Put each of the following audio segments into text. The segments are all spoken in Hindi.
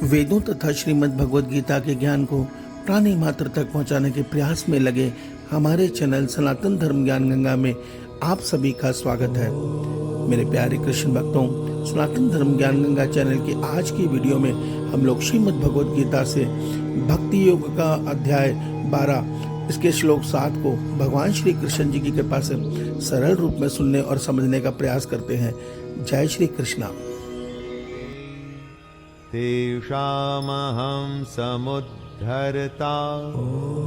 वेदों तथा श्रीमद् भगवद गीता के ज्ञान को प्राणी मात्र तक पहुंचाने के प्रयास में लगे हमारे चैनल सनातन धर्म ज्ञान गंगा में आप सभी का स्वागत है। मेरे प्यारे कृष्ण भक्तों, सनातन धर्म ज्ञान गंगा चैनल की आज की वीडियो में हम लोग श्रीमद् भगवद गीता से भक्ति योग का अध्याय 12 इसके श्लोक 7 को भगवान श्री कृष्ण जी की कृपा से सरल रूप में सुनने और समझने का प्रयास करते हैं। जय श्री कृष्णा। तेषामहं समुद्धर्ता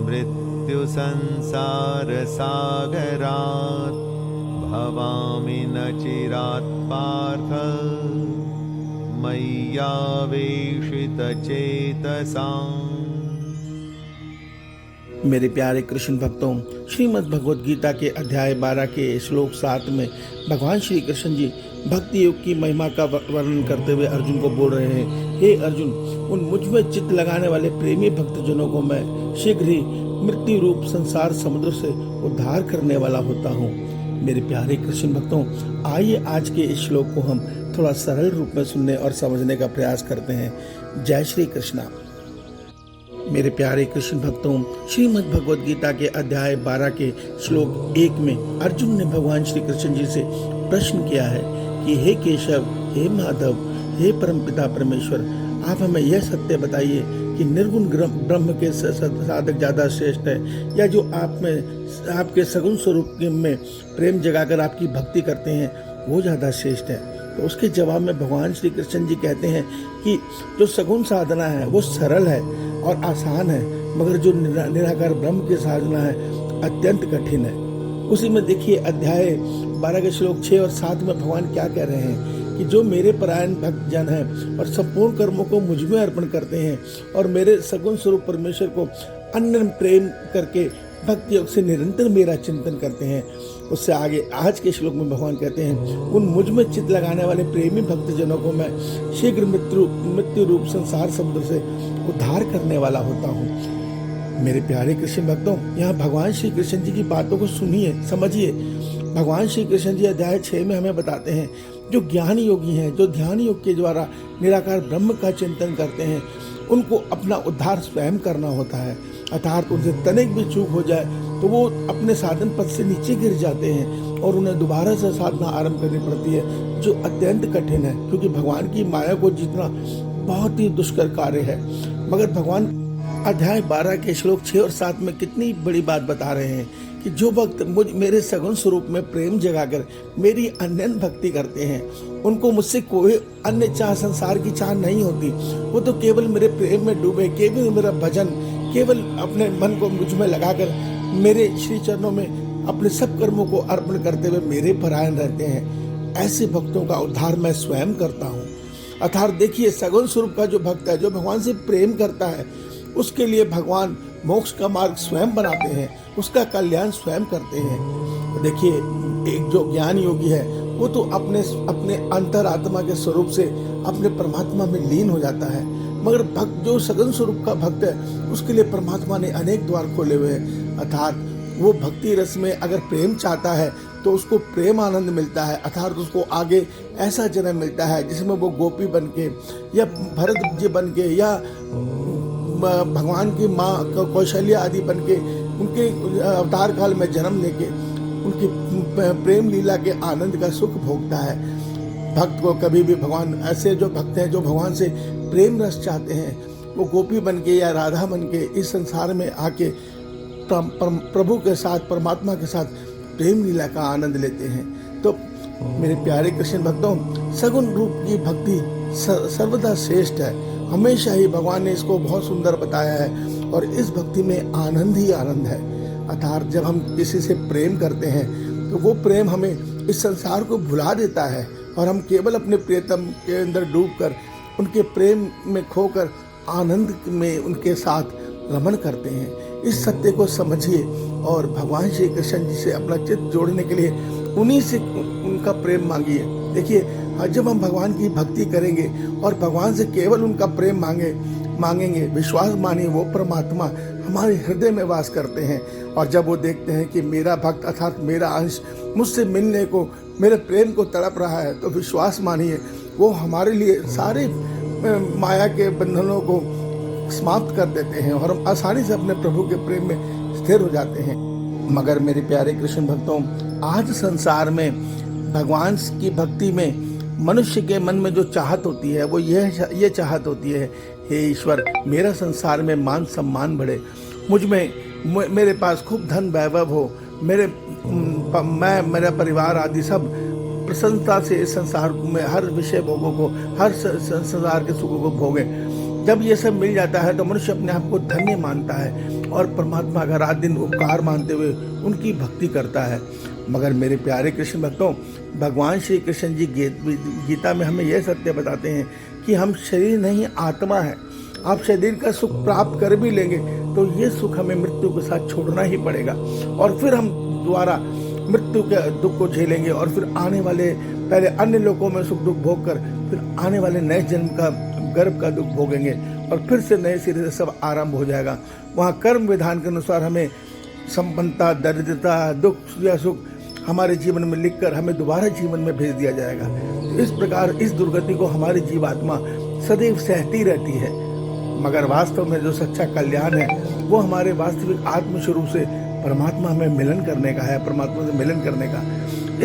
मृत्यु संसार सागरात् भवामि न चिरात् पार्थ मय्यावेशित चेतसाम्। मेरे प्यारे कृष्ण भक्तों, श्रीमद् भगवद गीता के अध्याय 12 के श्लोक 7 में भगवान श्री कृष्ण जी भक्ति योग की महिमा का वर्णन करते हुए अर्जुन को बोल रहे हैं, हे अर्जुन, उन मुझ में चित्त लगाने वाले प्रेमी भक्तजनों को मैं शीघ्र ही मृत्यु रूप संसार समुद्र से उद्धार करने वाला होता हूँ। मेरे प्यारे कृष्ण भक्तों, आइए आज के इस श्लोक को हम थोड़ा सरल रूप में सुनने और समझने का प्रयास करते हैं। जय श्री कृष्णा। मेरे प्यारे कृष्ण भक्तों, श्रीमद् भगवद गीता के अध्याय 12 के श्लोक 1 में अर्जुन ने भगवान श्री कृष्ण जी से प्रश्न किया है कि हे केशव, हे माधव, हे परमपिता परमेश्वर, आप हमें यह सत्य बताइए कि निर्गुण ब्रह्म के साधक ज्यादा श्रेष्ठ है या जो आप में आपके सगुण स्वरूप में प्रेम जगाकर आपकी भक्ति करते हैं वो ज्यादा श्रेष्ठ है। तो उसके जवाब में भगवान श्री कृष्ण जी कहते हैं कि जो सगुण साधना है वो सरल है और आसान है, मगर जो निराकार ब्रह्म की साधना है अत्यंत कठिन है। उसी में देखिए अध्याय 12 के श्लोक 6 और 7 में भगवान क्या कह रहे हैं कि जो मेरे परायण भक्त जन हैं और संपूर्ण कर्मों को मुझ में अर्पण करते हैं और मेरे सगुण स्वरूप परमेश्वर को अन्य प्रेम करके भक्ति योग से निरंतर मेरा चिंतन करते हैं। उससे आगे आज के श्लोक में भगवान कहते हैं, उन मुझ में चित्त लगाने वाले प्रेमी भक्तजनों को मैं शीघ्र मृत्यु रूप संसार समुद्र से उद्धार करने वाला होता हूँ। मेरे प्यारे कृष्ण भक्तों, यहाँ भगवान श्री कृष्ण जी की बातों को सुनिए, समझिए। भगवान श्री कृष्ण जी अध्याय 6 में हमें बताते हैं जो ज्ञान योगी हैं, जो ध्यान योग के द्वारा निराकार ब्रह्म का चिंतन करते हैं, उनको अपना उद्धार स्वयं करना होता है। अर्थात उनसे तनिक भी चूक हो जाए तो वो अपने साधन पद से नीचे गिर जाते हैं और उन्हें दोबारा से साधना आरंभ करनी पड़ती है, जो अत्यंत कठिन है, क्योंकि भगवान की माया को जीतना बहुत ही दुष्कर कार्य है। मगर भगवान अध्याय 12 के श्लोक 6 और 7 में कितनी बड़ी बात बता रहे हैं कि जो भक्त मेरे सगुण स्वरूप में प्रेम जगाकर मेरी अनन्य भक्ति करते हैं, उनको मुझसे कोई अन्य चाह, संसार की चाह नहीं होती। वो तो केवल मेरे प्रेम में डूबे, केवल मेरा भजन, केवल अपने मन को मुझ में लगाकर मेरे श्री चरणों में अपने सब कर्मों को अर्पण करते हुए मेरे परायण रहते हैं। ऐसे भक्तों का उद्धार मैं स्वयं करता हूँ। अर्थात देखिए, सगुण स्वरूप का जो भक्त है, जो भगवान से प्रेम करता है, उसके लिए भगवान मोक्ष का मार्ग स्वयं बनाते हैं, उसका कल्याण स्वयं करते हैं। देखिए, एक जो ज्ञान योगी है वो तो अपने अंतरात्मा के स्वरूप से अपने परमात्मा में लीन हो जाता है, मगर भक्त जो सगुण स्वरूप का भक्त है उसके लिए परमात्मा ने अनेक द्वार खोले हुए हैं। अर्थात वो भक्ति रस में अगर प्रेम चाहता है तो उसको प्रेम आनंद मिलता है, अर्थात उसको आगे ऐसा जन्म मिलता है जिसमें वो गोपी बन के या भरत जी बन के या भगवान की माँ कौशल्या आदि बन के उनके अवतार काल में जन्म लेके उनकी प्रेम लीला के आनंद का सुख भोगता है। भक्त को कभी भी भगवान, ऐसे जो भक्त हैं जो भगवान से प्रेम रस चाहते हैं, वो गोपी बन के या राधा बन के इस संसार में आके प्रभु के साथ, परमात्मा के साथ प्रेम लीला का आनंद लेते हैं। तो मेरे प्यारे कृष्ण भक्तों, सगुण रूप की भक्ति सर्वदा श्रेष्ठ है। हमेशा ही भगवान ने इसको बहुत सुंदर बताया है और इस भक्ति में आनंद ही आनंद है। अर्थात जब हम किसी से प्रेम करते हैं तो वो प्रेम हमें इस संसार को भुला देता है और हम केवल अपने प्रियतम के अंदर डूबकर उनके प्रेम में खोकर आनंद में उनके साथ रमण करते हैं। इस सत्य को समझिए और भगवान श्री कृष्ण जी से अपना चित्त जोड़ने के लिए उन्हीं से उनका प्रेम मांगिए। देखिए, जब हम भगवान की भक्ति करेंगे और भगवान से केवल उनका प्रेम मांगेंगे, विश्वास मानिए वो परमात्मा हमारे हृदय में वास करते हैं। और जब वो देखते हैं कि मेरा भक्त अर्थात मेरा अंश मुझसे मिलने को, मेरे प्रेम को तड़प रहा है, तो विश्वास मानिए वो हमारे लिए सारे माया के बंधनों को समाप्त कर देते हैं और हम आसानी से अपने प्रभु के प्रेम में स्थिर हो जाते हैं। मगर मेरे प्यारे कृष्ण भक्तों, आज संसार में भगवान की भक्ति में मनुष्य के मन में जो चाहत होती है वो ये चाहत होती है, हे ईश्वर मेरा संसार में मान सम्मान बढ़े, मुझ में मेरे पास खूब धन वैभव हो, मेरा परिवार आदि सब प्रसन्नता से इस संसार में हर विषय भोगों को, हर संसार के सुखों को भोगे। जब ये सब मिल जाता है तो मनुष्य अपने आप को धन्य मानता है और परमात्मा का रात दिन उपकार मानते हुए उनकी भक्ति करता है। मगर मेरे प्यारे कृष्ण भक्तों, भगवान श्री कृष्ण जी गीता में हमें यह सत्य बताते हैं कि हम शरीर नहीं आत्मा है। आप शरीर का सुख प्राप्त कर भी लेंगे तो ये सुख हमें मृत्यु के साथ छोड़ना ही पड़ेगा और फिर हम दोबारा मृत्यु के दुख को झेलेंगे और फिर आने वाले पहले अन्य लोकों में सुख दुख भोग कर फिर आने वाले नए जन्म का गर्भ का दुख भोगेंगे और फिर से नए सिरे से सब आरंभ हो जाएगा। वहाँ कर्म विधान के अनुसार हमें संपन्नता, दरिद्रता, दुख या सुख हमारे जीवन में लिखकर हमें दोबारा जीवन में भेज दिया जाएगा। तो इस प्रकार इस दुर्गति को हमारी जीवात्मा सदैव सहती रहती है। मगर वास्तव में जो सच्चा कल्याण है वो हमारे वास्तविक आत्म स्वरूप से परमात्मा में मिलन करने का है, परमात्मा से मिलन करने का।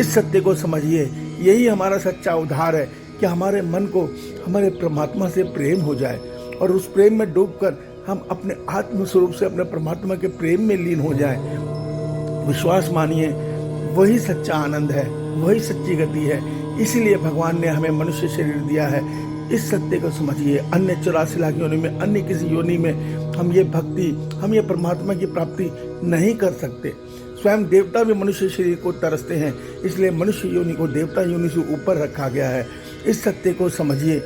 इस सत्य को समझिए, यही हमारा सच्चा उद्धार है कि हमारे मन को हमारे परमात्मा से प्रेम हो जाए और उस प्रेम में डूबकर हम अपने आत्म स्वरूप से अपने परमात्मा के प्रेम में लीन हो जाएं। विश्वास मानिए, वही सच्चा आनंद है, वही सच्ची गति है। इसीलिए भगवान ने हमें मनुष्य शरीर दिया है। इस सत्य को समझिए, अन्य 84 लाख योनि में, अन्य किसी योनि में हम ये भक्ति, हम ये परमात्मा की प्राप्ति नहीं कर सकते। स्वयं देवता भी मनुष्य शरीर को तरसते हैं, इसलिए मनुष्य योनि को देवता योनि से ऊपर रखा गया है। इस सत्य को समझिए।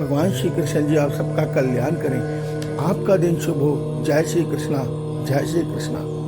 भगवान श्री कृष्ण जी आप सबका कल्याण करें। आपका दिन शुभ हो। जय श्री कृष्णा, जय श्री कृष्णा।